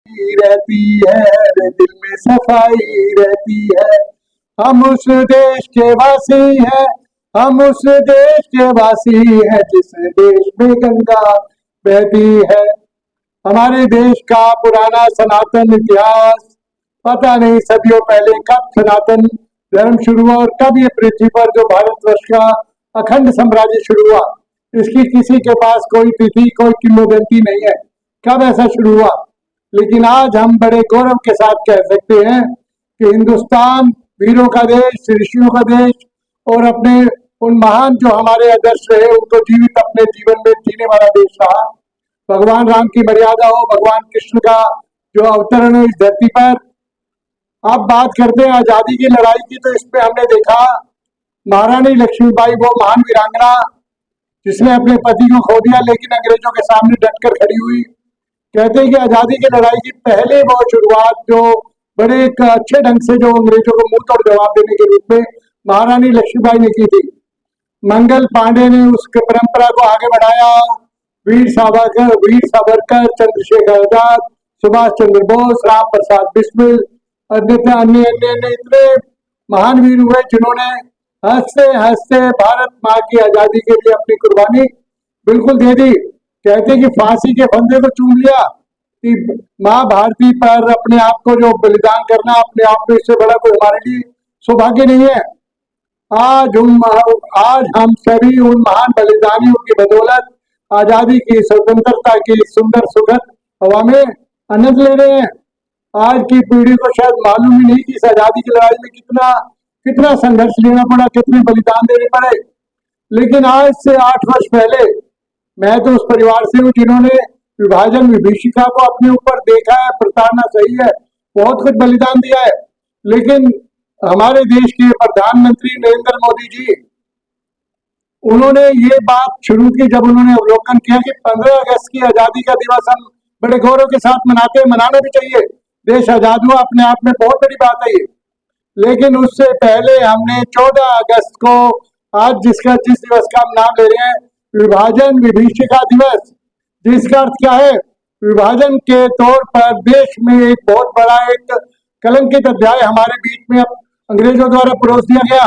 रहती है रे, दिल में सफाई रहती है। हम उस देश के वासी हैं, हम उस देश के वासी हैं जिस देश में गंगा बहती है। हमारे देश का पुराना सनातन इतिहास, पता नहीं सदियों पहले कब सनातन धर्म शुरू हुआ और कब ये पृथ्वी पर जो भारतवर्ष का अखंड साम्राज्य शुरू हुआ, इसकी किसी के पास कोई तिथि कोई किंवदंती नहीं है कब ऐसा शुरू हुआ। लेकिन आज हम बड़े गौरव के साथ कह सकते हैं कि हिंदुस्तान वीरों का देश, ऋषियों का देश और अपने उन महान जो हमारे आदर्श रहे उनको जीवित अपने जीवन में जीने वाला देश रहा। भगवान राम की मर्यादा हो, भगवान कृष्ण का जो अवतरण हो इस धरती पर। अब बात करते हैं आजादी की लड़ाई की, तो इसमें हमने देखा महारानी लक्ष्मीबाई, वो महान वीरांगना जिसने अपने पति को खो दिया लेकिन अंग्रेजों के सामने डटकर खड़ी हुई। कहते हैं कि आजादी की लड़ाई की पहले वो शुरुआत जो बड़े एक अच्छे ढंग से जो अंग्रेजों को मुंह तोड़ जवाब देने के रूप में महारानी लक्ष्मीबाई ने की थी। मंगल पांडे ने उस परंपरा को आगे बढ़ाया। वीर सावरकर, चंद्रशेखर आजाद, सुभाष चंद्र बोस, राम प्रसाद बिस्मिल, अन्य इतने महान वीर हुए जिन्होंने हंसते हंसते भारत माँ की आजादी के लिए अपनी कुर्बानी बिल्कुल दे दी। कहते कि फांसी के फंदे को चूम लिया कि माँ भारती पर अपने आप को जो बलिदान करना, अपने आप में इससे बड़ा कोई हमारे लिए सौभाग्य नहीं है। आज हम सभी उन महान बलिदानियों की बदौलत आजादी की, स्वतंत्रता की सुंदर सुखद हवा में आनंद ले रहे हैं। आज की पीढ़ी को शायद मालूम ही नहीं कि इस आजादी की लड़ाई में कितना संघर्ष लेना पड़ा, कितने बलिदान देने पड़े। लेकिन आज से 8 वर्ष पहले मैं तो उस परिवार से हूँ जिन्होंने विभाजन विभीषिका को अपने ऊपर देखा है। प्रताड़ना सही है, बहुत कुछ बलिदान दिया है, लेकिन हमारे देश के प्रधानमंत्री नरेंद्र मोदी जी, उन्होंने ये बात शुरू की जब उन्होंने अवलोकन किया कि 15 अगस्त की आजादी का दिवस हम बड़े गौरव के साथ मनाते हैं, मनाना भी चाहिए। देश आजाद हुआ, अपने आप में बहुत बड़ी बात है ये। लेकिन उससे पहले हमने 14 अगस्त को, आज जिस दिवस का हम नाम ले रहे हैं विभाजन विभीषिका दिवस, जिसका अर्थ क्या है, विभाजन के तौर पर देश में एक बहुत बड़ा एक कलंकित अध्याय हमारे बीच में अंग्रेजों द्वारा परोस दिया गया।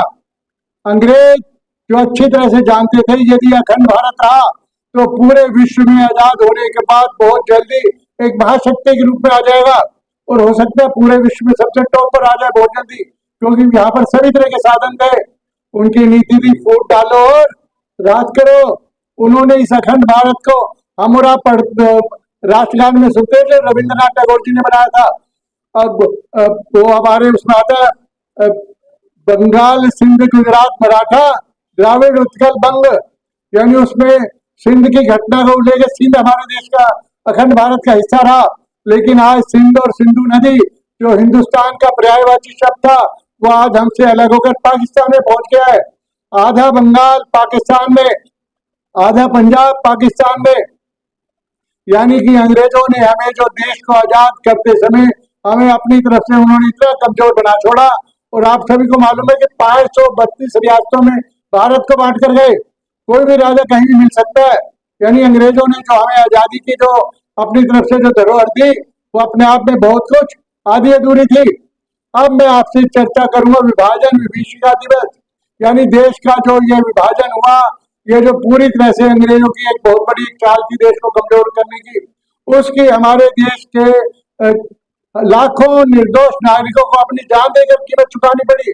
अंग्रेज जो अच्छी तरह से जानते थे यदि अखंड भारत रहा तो पूरे विश्व में आजाद होने के बाद बहुत जल्दी एक महाशक्ति के रूप में आ जाएगा और हो सकता है पूरे विश्व में सबसे टॉप पर आ जाए बहुत जल्दी, क्योंकि यहाँ पर सभी तरह के साधन थे। उनकी नीति थी फूट डालो और राज करो। उन्होंने इस अखंड भारत को हमरा राष्ट्रगान में सुनते थे, रविंद्रनाथ टैगोर जी ने बनाया था। अब वो हमारे उसमें आता है बंगाल, सिंध, गुजरात, मराठा, द्राविड़, उत्कल, बंग, यानी उसमें सिंध की घटना को लेकर सिंध हमारे देश का अखंड भारत का हिस्सा रहा। लेकिन आज सिंध और सिंधु नदी जो हिंदुस्तान का पर्यायवाची शब्द था वो आज हमसे अलग होकर पाकिस्तान में पहुंच गया है। आधा बंगाल पाकिस्तान में, आधा पंजाब पाकिस्तान में। यानी कि अंग्रेजों ने हमें जो देश को आजाद करते समय हमें अपनी तरफ से उन्होंने इतना कमजोर बना छोड़ा। और आप सभी को मालूम है कि 532 रियासतों में भारत को बांट कर गए, कोई भी राजा कहीं भी मिल सकता है। यानी अंग्रेजों ने जो हमें आजादी की जो अपनी तरफ से जो धरोहर दी वो अपने आप में बहुत कुछ आधी अधूरी थी। अब मैं आपसे चर्चा करूंगा विभाजन विभीषिका दिवस, यानी देश का जो ये विभाजन हुआ, ये जो पूरी तरह से अंग्रेजों की एक बहुत बड़ी चाल थी देश को कमजोर करने की, उसकी हमारे देश के लाखों निर्दोष नागरिकों को अपनी जान देकर कीमत चुकानी पड़ी।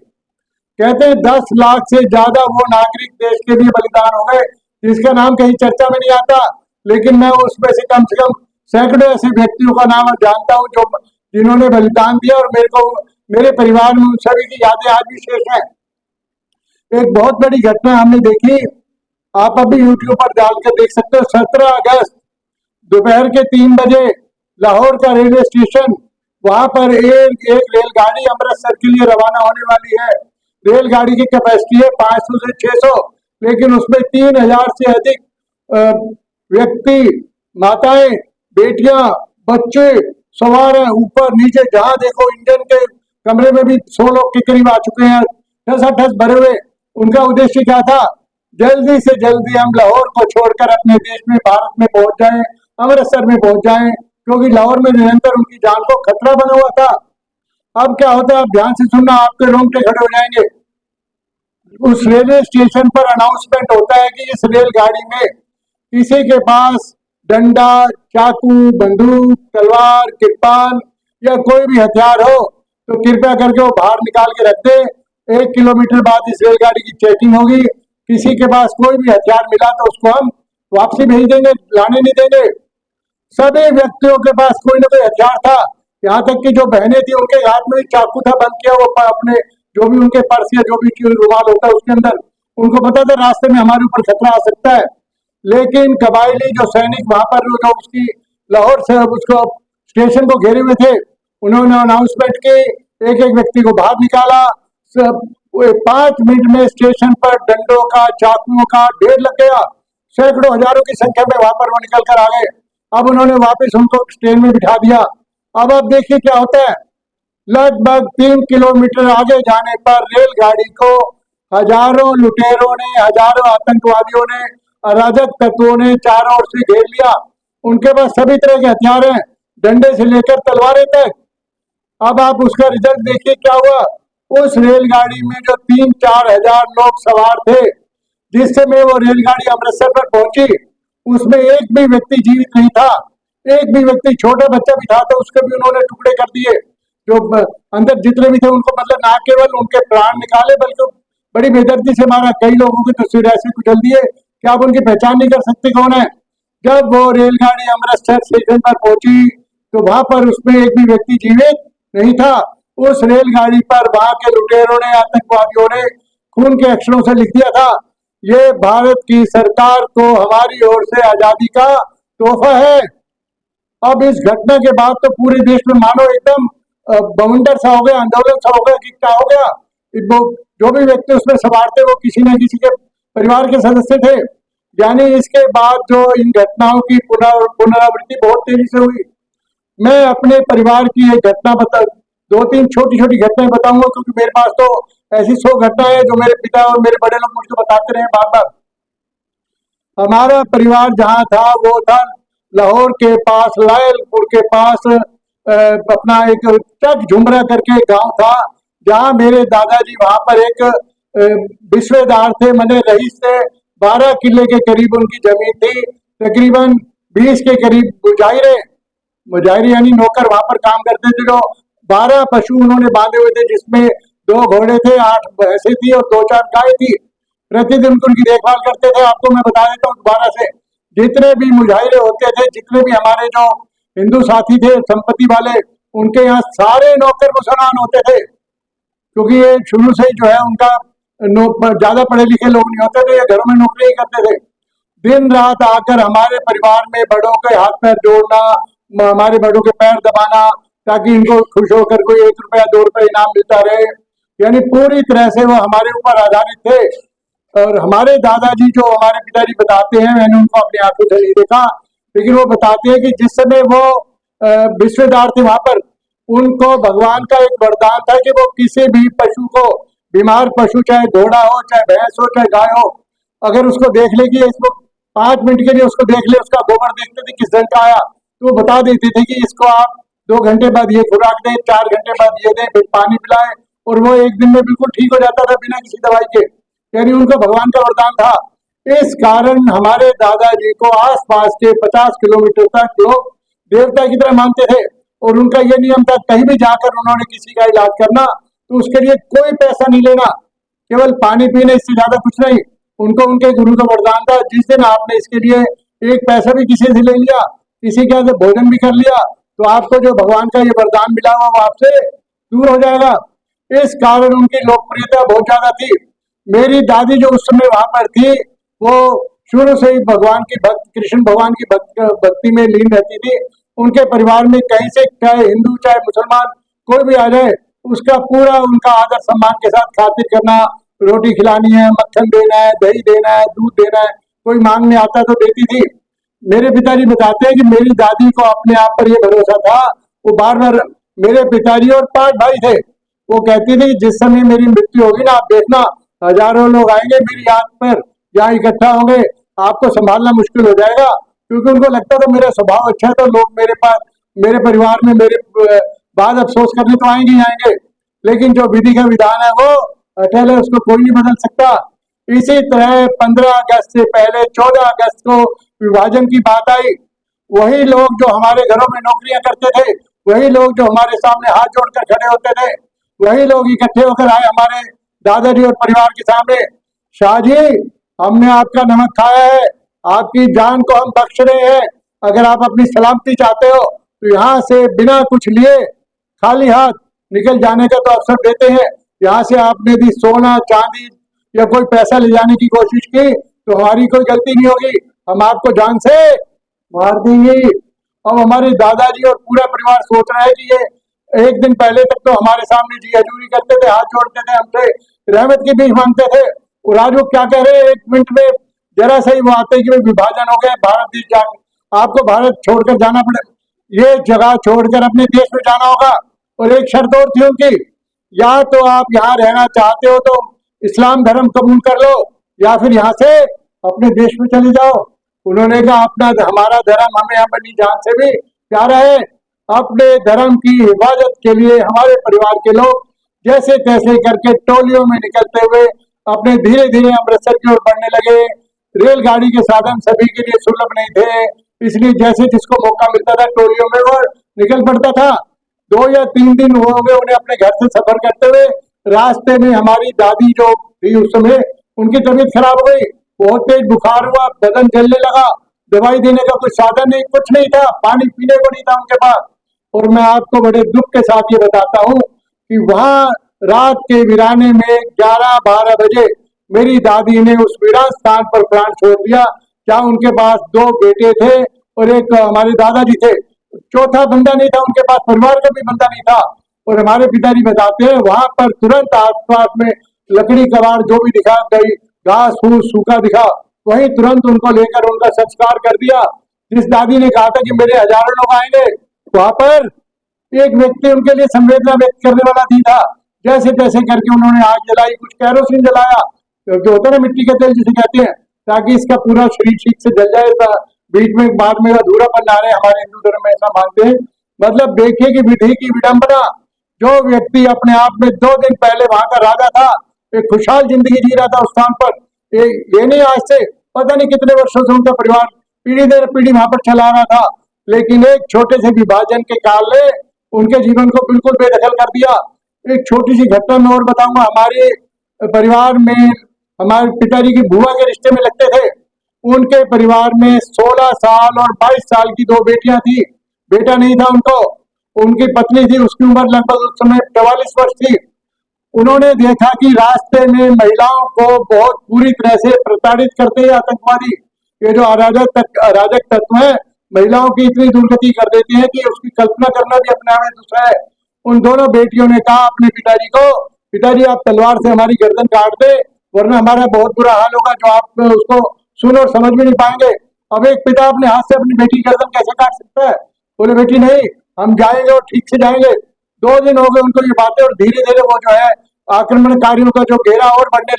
कहते हैं 10 लाख से ज्यादा वो नागरिक देश के लिए बलिदान हो गए जिसका नाम कहीं चर्चा में नहीं आता। लेकिन मैं उसमें से कम सैकड़ों ऐसे व्यक्तियों का नाम जानता हूँ जो जिन्होंने बलिदान दिया और मेरे परिवार में उन सभी की यादें आज भी शेष हैं। एक बहुत बड़ी घटना हमने देखी, आप अभी यूट्यूब पर डालकर देख सकते हो। 17 अगस्त दोपहर के 3 बजे लाहौर का रेलवे स्टेशन, वहां पर एक रेलगाड़ी अमृतसर के लिए रवाना होने वाली है। रेलगाड़ी की कैपेसिटी है 500 से 600, लेकिन उसमें 3000 से अधिक व्यक्ति, माताएं, बेटियां, बच्चे सवार हैं। ऊपर नीचे जहां देखो इंजन के कमरे में भी 100 लोग के करीब आ चुके हैं, ठस भरे हुए। उनका उद्देश्य क्या था, जल्दी से जल्दी हम लाहौर को छोड़कर अपने देश में भारत में पहुंच जाएं, अमृतसर में पहुंच जाएं, क्योंकि लाहौर में निरंतर उनकी जान को खतरा बना हुआ था। अब क्या होता है, आप ध्यान से सुनना, आपके रोंगटे खड़े हो जाएंगे। उस रेलवे स्टेशन पर अनाउंसमेंट होता है कि इस रेलगाड़ी में किसी के पास डंडा, चाकू, बंदूक, तलवार, कृपान या कोई भी हथियार हो तो कृपया करके वो बाहर निकाल के रख दे। 1 किलोमीटर बाद इस रेलगाड़ी की चेकिंग होगी। किसी के पास कोई भी हथियार मिला तो उसको हम वापसी भेज देंगे, लाने नहीं देंगे। सभी व्यक्तियों के पास कोई ना कोई हथियार था। यहाँ तक कि जो बहनें थी उनके हाथ में चाकू था बंद किया, वो अपने जो भी उनके पर्स या जो भी रुमाल होता है उसके अंदर, उनको पता था रास्ते में हमारे ऊपर खतरा आ सकता है। लेकिन कबायली जो सैनिक वहां पर जो उसकी लाहौर से उसको स्टेशन को घेरे हुए थे, उन्होंने अनाउंसमेंट की, एक एक व्यक्ति को बाहर निकाला। सब 5 मिनट में स्टेशन पर डंडों का, चाकुओं का ढेर लग गया। सैकड़ों हजारों की संख्या में वहां पर वो निकल कर आ गए। अब उन्होंने वापस उनको ट्रेन में बिठा दिया। अब आप देखिए क्या होता है, लगभग 3 किलोमीटर आगे जाने पर रेलगाड़ी को हजारों लुटेरों ने, हजारों आतंकवादियों ने, अराजक तत्वों ने चारों ओर से घेर लिया। उनके पास सभी तरह के हथियार हैं, डंडे से लेकर तलवारें तक। अब आप उसका रिजल्ट देखिए क्या हुआ। उस रेलगाड़ी में जो 3-4 हजार लोग सवार थे, जिस समय वो रेलगाड़ी अमृतसर पर पहुंची, उसमें एक भी व्यक्ति जीवित नहीं था। एक भी व्यक्ति, छोटा बच्चा भी था तो उसके भी उन्होंने टुकड़े कर दिए। जो अंदर जितने भी थे उनको मतलब ना केवल उनके प्राण निकाले बल्कि बड़ी बेदर्दी से मारा। कई लोगों के तो सिर ऐसे कुचल दिए कि आप उनकी पहचान नहीं कर सकते कौन है। जब वो रेलगाड़ी अमृतसर स्टेशन पर पहुंची तो वहां पर उसमें एक भी व्यक्ति जीवित नहीं था। उस रेलगाड़ी पर वहां के लुटेरों ने, आतंकवादियों ने खून के अक्षरों से लिख दिया था, ये भारत की सरकार को हमारी ओर से आजादी का तोहफा है। अब इस घटना के बाद तो पूरे देश में मानो एकदम बवंडर सा हो गया, आंदोलन सा हो गया कि क्या हो गया। जो भी व्यक्ति उसमें सवार थे वो किसी न किसी के परिवार के सदस्य थे। यानी इसके बाद जो इन घटनाओं की पुनरावृत्ति बहुत तेजी से हुई। मैं अपने परिवार की एक घटना 2-3 छोटी छोटी घटनाएं बताऊंगा, क्योंकि मेरे पास तो ऐसी 100 घटनाएं हैं जो मेरे पिता और मेरे बड़े लोग मुझको बताते रहे बार बार। हमारा परिवार जहाँ था वो था लाहौर के पास, लायलपुर के पास अपना एक चक झुमरा करके गांव था, जहाँ मेरे दादाजी वहां पर एक विश्वेदार थे। मैंने रईस से 12 किले के करीब उनकी जमीन थी। तकरीबन 20 के करीब मुजाहिरे यानी नौकर वहां पर काम करते थे। जो 12 पशु उन्होंने बांधे हुए थे, जिसमें 2 घोड़े थे, 8 भैंसे थी और 2-4 गाय थी। प्रतिदिन उनकी देखभाल करते थे। आपको मैं बता देता हूँ दोबारा से, जितने भी मुजाहिरे होते थे, जितने भी हमारे जो हिंदू साथी थे संपत्ति वाले, उनके यहाँ सारे नौकर मुसलमान होते थे। क्योंकि ये शुरू से ही जो है उनका ज्यादा पढ़े लिखे लोग नहीं होते थे, ये घरों में नौकरी ही करते थे। दिन रात आकर हमारे परिवार में बड़ों के हाथ पैर जोड़ना, हमारे बड़ों के पैर दबाना, ताकि इनको खुश होकर कोई 1 रुपया 2 रुपया इनाम मिलता रहे। यानी पूरी तरह से वो हमारे ऊपर आधारित थे। और हमारे दादाजी, जो हमारे पिताजी बताते हैं, मैंने उनको अपनी आंखों से नहीं देखा, लेकिन वो बताते हैं कि जिस समय वो विश्वेदार थे वहां पर, उनको भगवान का एक वरदान था कि वो किसी भी पशु को, बीमार पशु, चाहे घोड़ा हो, चाहे भैंस हो, चाहे गाय हो, अगर उसको देख ले कि इसको 5 मिनट के लिए उसको देख ले, उसका गोबर देखते थे किस रंग का आया, तो वो बता देते थे कि इसको आप 2 घंटे बाद ये खुराक दें, 4 घंटे बाद ये दें, फिर पानी पिलाएं, और वो 1 दिन में बिल्कुल ठीक हो जाता था बिना किसी दवाई के। यानी उनका भगवान का वरदान था। इस कारण हमारे दादाजी को आसपास के 50 किलोमीटर तक लोग देवता की तरह मानते थे। और उनका यह नियम था, कहीं भी जाकर उन्होंने किसी का इलाज करना तो उसके लिए कोई पैसा नहीं लेना, केवल पानी पीने, इससे ज्यादा कुछ नहीं। उनको उनके गुरु का वरदान था, जिस दिन आपने इसके लिए 1 पैसा भी किसी से ले लिया, किसी के यहाँ भोजन भी कर लिया, तो आपको जो भगवान का ये वरदान मिला हुआ वो आपसे दूर हो जाएगा। इस कारण उनकी लोकप्रियता बहुत ज्यादा थी। मेरी दादी जो उस समय वहां पर थी, वो शुरू से ही भगवान की भक्त, कृष्ण भगवान की भक्ति में लीन रहती थी। उनके परिवार में कहीं से, चाहे हिंदू चाहे मुसलमान कोई भी आ जाए, उसका पूरा उनका आदर सम्मान के साथ खातिर करना, रोटी खिलानी है, मक्खन देना है, दही देना है, दूध देना है, कोई मांगने आता तो देती थी। मेरे पिताजी बताते हैं कि मेरी दादी को अपने आप पर यह भरोसा था। वो बार बार, मेरे पिताजी और 5 भाई थे, वो कहती थी कि जिस समय मेरी मृत्यु होगी ना, आप देखना हजारों लोग आएंगे मेरी याद पर, यहाँ इकट्ठा होंगे, आपको संभालना मुश्किल हो जाएगा। क्योंकि उनको लगता था मेरा स्वभाव अच्छा है, तो लोग मेरे पास मेरे परिवार में मेरे बाद अफसोस करने तो आएंगे ही आएंगे, लेकिन जो विधि का विधान है वो अटल है, उसको कोई नहीं बदल सकता। इसी तरह 15 अगस्त से पहले 14 अगस्त को विभाजन की बात आई, वही लोग जो हमारे घरों में नौकरियां करते थे, वही लोग जो हमारे सामने हाथ जोड़कर खड़े होते थे, वही लोग इकट्ठे होकर आए हमारे दादाजी और परिवार के सामने। शाह जी, हमने आपका नमक खाया है, आपकी जान को हम बख्श रहे हैं। अगर आप अपनी सलामती चाहते हो तो यहाँ से बिना कुछ लिए खाली हाथ निकल जाने का तो अवसर देते हैं। यहाँ से आपने भी सोना चांदी या कोई पैसा ले जाने की कोशिश की तो हमारी कोई गलती नहीं होगी, हम आपको जान से मार देंगे। अब हमारे दादाजी और पूरा परिवार सोच रहा है कि ये एक दिन पहले तक तो हमारे सामने जी हजूरी करते थे, हाथ जोड़ते थे, हमसे रहमत की भीख मांगते थे, और आज वो क्या कह रहे हैं, 1 मिनट में जरा सही वो आते कि विभाजन हो गया, भारत देश जा आपको भारत छोड़कर जाना पड़े, ये जगह छोड़कर अपने देश में जाना होगा। और एक शर्त और थी उनकी, या तो आप यहाँ रहना चाहते हो तो इस्लाम धर्म कबूल कर लो, या फिर यहाँ से अपने देश में चले जाओ। उन्होंने कहा अपना हमारा धर्म हमें अपनी जान से भी प्यारा है। अपने धर्म की हिफाजत के लिए हमारे परिवार के लोग जैसे तैसे करके टोलियों में निकलते हुए अपने धीरे धीरे अमृतसर की ओर बढ़ने लगे। रेलगाड़ी के साधन सभी के लिए सुलभ नहीं थे, इसलिए जैसे जिसको मौका मिलता था टोलियों में वो निकल पड़ता था। 2 या 3 दिन हो गए उन्हें अपने घर से सफर करते हुए। रास्ते में हमारी दादी जो थी उस समय, उनकी तबीयत खराब हो गई, बहुत तेज बुखार हुआ, बदन जलने लगा, दवाई देने का कोई साधन नहीं, कुछ नहीं था, पानी पीने को नहीं था उनके पास। और मैं आपको बड़े दुख के साथ ये बताता हूँ कि वहां रात के वीराने में 11-12 बजे मेरी दादी ने उस वीरान स्थान पर प्राण छोड़ दिया, जहाँ उनके पास 2 बेटे थे और एक हमारे दादाजी थे, चौथा बंदा नहीं था उनके पास, परिवार का भी बंदा नहीं था। और हमारे पिताजी बताते हैं वहां पर तुरंत आसपास में लकड़ी कबाड़ जो भी दिखा, गई घास फूस सूखा दिखा, वही तुरंत उनको लेकर उनका संस्कार कर दिया। जिस दादी ने कहा था कि मेरे हजारों लोग आएंगे, वहां पर एक व्यक्ति उनके लिए संवेदना व्यक्त करने वाला नहीं था। जैसे तैसे करके उन्होंने आग जलाई, कुछ कैरोसिन जलाया, जो होता है ना मिट्टी का तेल जिसे कहते हैं, ताकि इसका पूरा शरीर ठीक से जल जाए, बीच में बाद में अधूरापन ना रहे। हमारे हिंदू धर्म में ऐसा मानते हैं। मतलब देखिए कि विधि की विडंबना, जो व्यक्ति अपने आप में 2 दिन पहले वहां का राजा था, एक खुशहाल जिंदगी जी रहा था उस स्थान पर, ये नहीं आज से पता नहीं कितने वर्षों से उनका परिवार पीढ़ी दर पीढ़ी वहां पर चला रहा था, लेकिन एक छोटे से विभाजन के काल ने उनके जीवन को बिल्कुल बेदखल कर दिया। एक छोटी सी घटना मैं और बताऊंगा। हमारे परिवार में हमारे पिताजी की बुआ के रिश्ते में लगते थे, उनके परिवार में 16 साल और 22 साल की 2 बेटियां थी, बेटा नहीं था उनको। उनकी पत्नी थी, उसकी उम्र लगभग उस समय 44 वर्ष थी। उन्होंने देखा कि रास्ते में महिलाओं को बहुत बुरी तरह से प्रताड़ित करते हैं आतंकवादी। ये जो अराजक तत्व है, महिलाओं की इतनी दुर्गति कर देती है कि उसकी कल्पना करना भी अपने आप में दूसरा है। उन दोनों बेटियों ने कहा अपने पिताजी को, पिताजी आप तलवार से हमारी गर्दन काट दे, वरना हमारा बहुत बुरा हाल होगा, जो आप उसको सुन और समझ भी नहीं पाएंगे। अब एक पिता अपने हाथ से अपनी बेटी की गर्दन कैसे काट सकता है? बोले बेटी नहीं, हम जाएंगे और ठीक से जाएंगे। 2 दिन हो गए उनको ये बातें, और धीरे धीरे वो जो है आक्रमणकारियों का जो घेरा और बढ़ने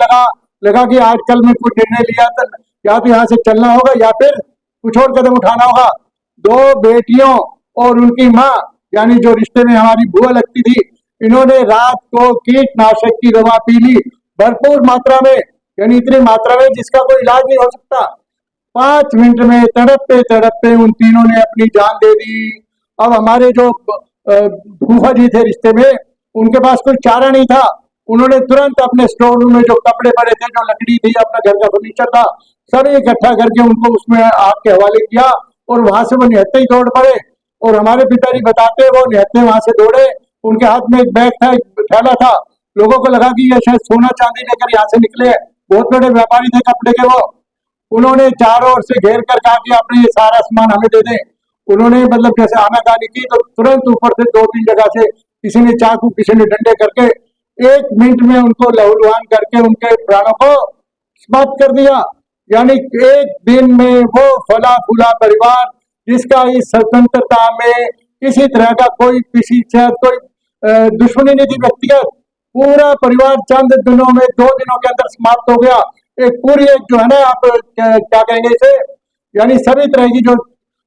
लगा कि आजकल में कुछ निर्णय लिया तो या तो यहाँ से चलना होगा या फिर कुछ और कदम उठाना होगा। 2 बेटियों और उनकी माँ, यानी जो रिश्ते में हमारी बुआ लगती थी, इन्होंने रात को कीटनाशक की दवा पी ली भरपूर मात्रा में, यानी इतनी मात्रा में जिसका कोई इलाज नहीं हो सकता। 5 मिनट में तड़पते तड़पते उन तीनों ने अपनी जान दे दी। अब हमारे जो फूफा जी थे रिश्ते में, उनके पास कोई चारा नहीं था। उन्होंने तुरंत अपने स्टोर रूम में जो कपड़े पड़े थे, जो लकड़ी थी, अपना घर का फर्नीचर था, सभी इकट्ठा करके उनको उसमें आग के हवाले किया, और वहां से वो निहत्ते ही दौड़ पड़े। और हमारे पिताजी बताते वो निहत्ते वहां से दौड़े, उनके हाथ में एक बैग था, एक थैला था। लोगों को लगा कि ये शायद सोना चांदी लेकर यहाँ से निकले, बहुत बड़े व्यापारी थे कपड़े के वो। उन्होंने चारों ओर से घेर कर कहा कि आपने ये सारा सामान हमें दे दें। उन्होंने मतलब जैसे आनाकानी की तो तुरंत ऊपर से 2-3 जगह से किसी ने चाकू, किसी ने डंडे करके 1 मिनट में उनको लहूलुहान करके उनके प्राणों को समाप्त कर दिया। यानी 1 दिन में वो फला फूला परिवार, जिसका इस स्वतंत्रता में किसी तरह का कोई किसी से कोई दुश्मनी नहीं थी व्यक्तिगत, पूरा परिवार चंद दिनों में 2 दिनों के अंदर समाप्त हो गया। एक पूरी एक जो है ना, आप क्या कहेंगे इसे, यानी सभी तरह की जो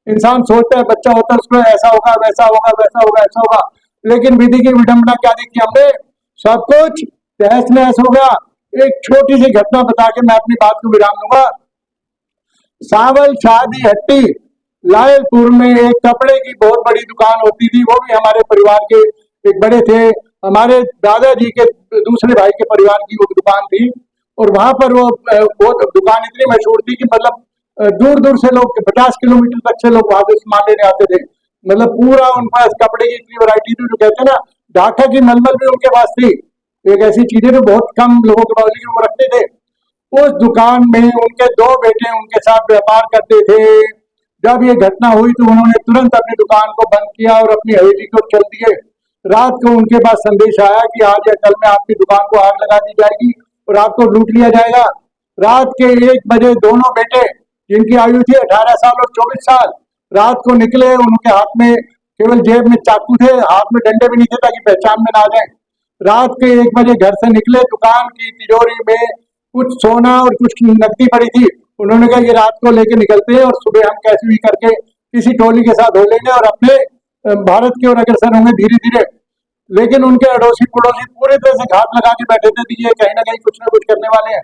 इंसान सोचता है, बच्चा होता है उसको ऐसा होगा, वैसा होगा, वैसा होगा, ऐसा होगा, लेकिन विधि की विडंबना क्या देखी हमने, सब कुछ तहस नहस हो गया। एक छोटी सी घटना बता के मैं अपनी बात को विराम दूंगा। सावल शादी हट्टी लायलपुर में एक कपड़े की बहुत बड़ी दुकान होती थी, वो भी हमारे परिवार के एक बड़े थे, हमारे दादाजी के दूसरे भाई के परिवार की वो दुकान थी। और वहां पर वो दुकान इतनी मशहूर थी कि मतलब दूर दूर से लोग 50 किलोमीटर तक से लोग वहां से सामान लेने आते थे। मतलब पूरा उनके पास कपड़े की इतनी वैरायटी थी, जो कहते हैं ना ढाका की मलमल भी उनके पास थी। एक ऐसी चीजें तो बहुत कम लोगों के पास, लेकिन वो रखते थे। उस दुकान में उनके दो बेटे उनके साथ व्यापार करते थे। जब ये घटना हुई तो उन्होंने तुरंत अपनी दुकान को बंद किया और अपनी हवेली को चल दिए। रात को उनके पास संदेश आया कि आज या कल में आपकी दुकान को आग लगा दी जाएगी और आपको लूट लिया जाएगा। रात के 1 बजे दोनों बेटे, जिनकी आयु थी 18 साल और 24 साल, रात को निकले। उनके हाथ में केवल जेब में चाकू थे, हाथ में डंडे भी नहीं थे ताकि पहचान में ना आ जाए। रात के 1 बजे घर से निकले, दुकान की तिजोरी में कुछ सोना और कुछ नकदी पड़ी थी। उन्होंने कहा ये रात को लेके निकलते हैं और सुबह हम कैसे भी करके किसी टोली के साथ हो लेंगे और अपने भारत की ओर अग्रसर होंगे धीरे धीरे। लेकिन उनके अड़ोसी पड़ोसी पूरी तरह से घात लगा के बैठे थे कि ये कहीं ना कहीं कुछ ना कुछ करने वाले हैं।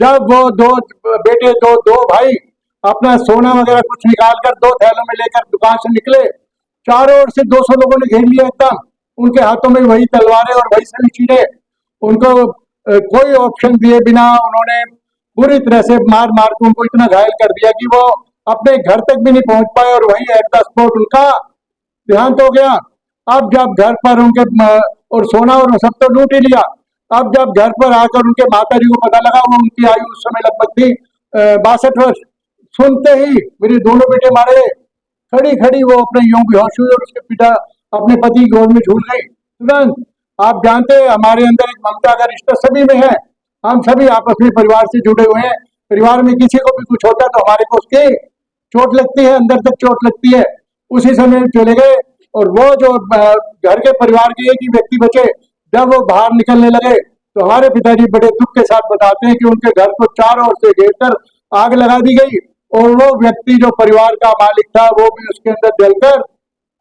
जब वो दो बेटे, दो भाई अपना सोना वगैरह कुछ निकाल कर 2 थैलों में लेकर दुकान से निकले, चारों ओर से 200 लोगों ने घेर लिया एकदम। उनके हाथों में वही तलवारें और वही सभी चीजें। उनको कोई ऑप्शन दिए बिना उन्होंने बुरी तरह से मार मार के उनको इतना घायल कर दिया कि वो अपने घर तक भी नहीं पहुंच पाए और वही एट द स्पॉट उनका देहांत हो गया। अब जब घर पर उनके और सोना और सब तो लूट ही लिया। अब जब घर पर आकर उनके माता जी को पता लगा, वो उनकी आयु उस समय लगभग थी 62 वर्ष, सुनते ही मेरे दोनों बेटे मारे। खड़ी खड़ी वो अपने यूं बेहोश हुई और उसके पिता अपने पति की गोद में झूल गई तुरंत। आप जानते हैं हमारे अंदर एक ममता का रिश्ता सभी में है। हम सभी आपस में परिवार से जुड़े हुए हैं। परिवार में किसी को भी कुछ होता है तो हमारे को उसकी चोट लगती है, अंदर तक चोट लगती है। उसी समय चले गए और वो जो घर के परिवार के एक ही व्यक्ति बचे, जब वो बाहर निकलने लगे तो हमारे पिताजी बड़े दुख के साथ बताते हैं कि उनके घर को चारों ओर से घेर कर आग लगा दी गई और वो व्यक्ति जो परिवार का मालिक था वो भी उसके अंदर जलकर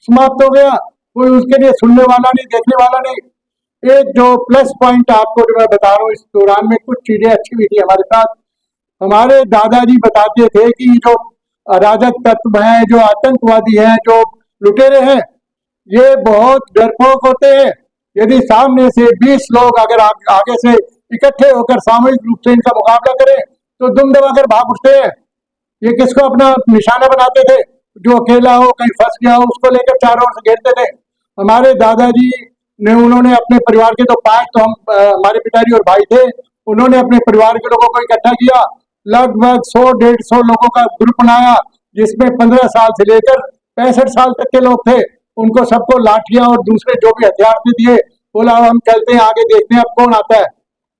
समाप्त हो गया। कोई उसके लिए सुनने वाला नहीं, देखने वाला नहीं। एक जो प्लस पॉइंट आपको जो मैं बता रहा हूँ, इस दौरान में कुछ चीजें अच्छी हुई थी हमारे साथ। हमारे दादाजी बताते थे कि जो अराजक तत्व हैं, जो आतंकवादी हैं, जो लुटेरे हैं, ये बहुत डरपोक होते हैं। यदि सामने से 20 लोग अगर आगे से इकट्ठे होकर सामूहिक रूप से इनका मुकाबला करें तो दुम दबाकर भाग उठते हैं। ये किसको अपना निशाना बनाते थे? जो अकेला हो, कहीं फंस गया हो, उसको लेकर चारों ओर से घेरते थे। हमारे दादाजी ने, उन्होंने अपने परिवार के तो 5, तो हम हमारे पिताजी और भाई थे, उन्होंने अपने परिवार के लोगों को इकट्ठा किया। लगभग 100-150 लोगों का ग्रुप बनाया, जिसमें 15 साल से लेकर 65 साल तक के लोग थे। उनको सबको लाठियां और दूसरे जो भी हथियार थे दिए। बोला हम चलते हैं, आगे देखते हैं अब कौन आता है।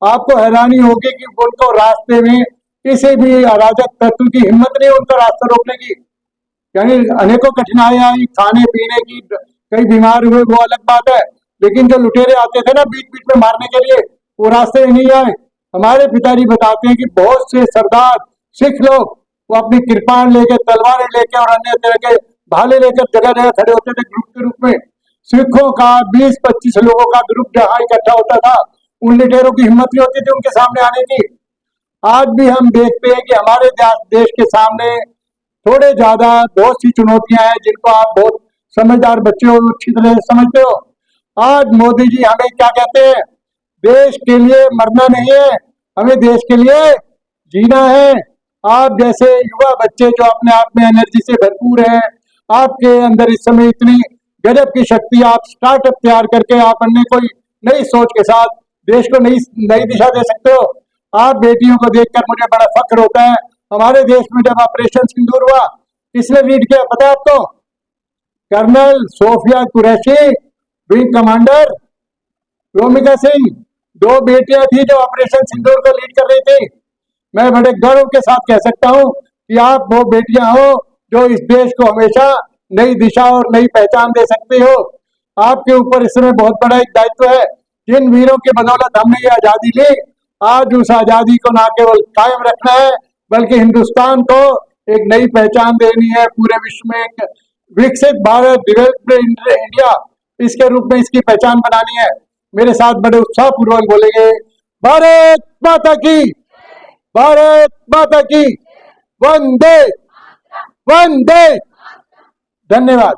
आपको हैरानी होगी कि उनको रास्ते में किसी भी अराजक तत्व की हिम्मत नहीं उनका रास्ता रोकने की। यानी अनेकों कठिनाइयां आई, खाने पीने की, कई बीमार हुए वो अलग बात है, लेकिन जो लुटेरे आते थे ना बीच बीच में मारने के लिए, वो रास्ते में नहीं आए। हमारे पिताजी बताते हैं कि बहुत से सरदार सिख लोग वो अपनी कृपाण लेके, तलवारें लेके और अन्य तरह के भाले लेकर जगह जगह खड़े होते थे ग्रुप के रूप में। सिखों का 20-25 लोगों का ग्रुप जहां इकट्ठा होता था, उन लुटेरों की हिम्मत नहीं होती थी उनके सामने आने की। आज भी हम देखते हैं कि हमारे देश के सामने थोड़े ज्यादा बहुत सी चुनौतियां हैं, जिनको आप बहुत समझदार बच्चे हो, अच्छी तरह से समझते हो। आज मोदी जी हमें क्या कहते हैं? देश के लिए मरना नहीं है, हमें देश के लिए जीना है। आप जैसे युवा बच्चे जो अपने आप में एनर्जी से भरपूर हैं, आपके अंदर इस समय इतनी गजब की शक्ति, आप स्टार्टअप तैयार करके आप अन्य कोई नई सोच के साथ देश को नई नई दिशा दे सकते हो। आप बेटियों को देखकर मुझे बड़ा फख्र होता है। हमारे देश में जब ऑपरेशन सिंदूर हुआ, किसने लीड किया पता है आपको? Colonel Sofiya Qureshi, wing commander Romika Singh, 2 बेटियां थी जो ऑपरेशन सिंदूर को लीड कर रही थी। मैं बड़े गर्व के साथ कह सकता हूं कि आप वो बेटियां हो जो इस देश को हमेशा नई दिशा और नई पहचान दे सकते हो। आपके ऊपर इस समय बहुत बड़ा एक दायित्व है। जिन वीरों की बदौलत हमने ये आजादी ली, आज उस आजादी को न केवल कायम रखना है, बल्कि हिंदुस्तान को एक नई पहचान देनी है पूरे विश्व में, एक विकसित भारत, डेवलप्ड इंडिया, इसके रूप में इसकी पहचान बनानी है। मेरे साथ बड़े उत्साह पूर्वक बोलेंगे, भारत माता की, भारत माता की, वंदे वंदे। धन्यवाद।